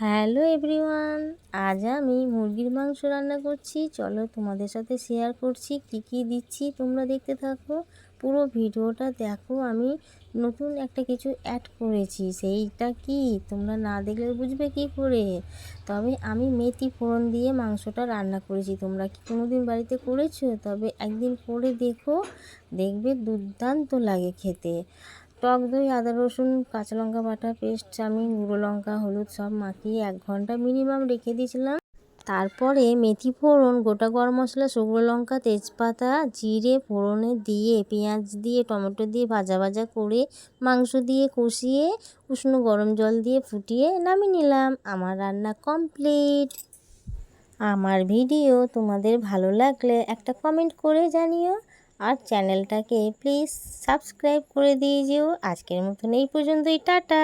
Hello everyone, আজ আমি মুরগির মাংস রান্না করছি। চলো তোমাদের সাথে শেয়ার করছি কি কি দিচ্ছি, তোমরা দেখতে থাকো। পুরো ভিডিওটা দেখো। আমি নতুন একটা কিছু অ্যাড করেছি, সেইটা কি তোমরা না দেখলে বুঝবে কি করে। তবে আমি মেথি ফোড়ন দিয়ে মাংসটা রান্না করেছি। তোমরা কি কোনোদিন বাড়িতে করেছো? তবে একদিন করে দেখো, দেখবে দুর্দান্ত লাগে খেতে। টক দই, আদা রসুন, কাঁচা লঙ্কা বাটা পেস্ট, আমি গুঁড়ো লঙ্কা হলুদ সব মাখিয়ে 1 ঘন্টা মিনিমাম রেখে দিয়েছিলাম। তারপরে মেথি ফোড়ন, গোটা গরম মশলা, শুকনো লঙ্কা, তেজপাতা, জিরে ফোড়নে দিয়ে পেঁয়াজ দিয়ে টমেটো দিয়ে ভাজা ভাজা করে মাংস দিয়ে কষিয়ে উষ্ণ গরম জল দিয়ে ফুটিয়ে নামিয়ে নিলাম। আমার রান্না কমপ্লিট। আমার ভিডিও তোমাদের ভালো লাগলে একটা কমেন্ট করে জানিও, আর চ্যানেলটাকে প্লিজ সাবস্ক্রাইব করে দিয়ে যেও। আজকের মতন এই পর্যন্তই, টাটা।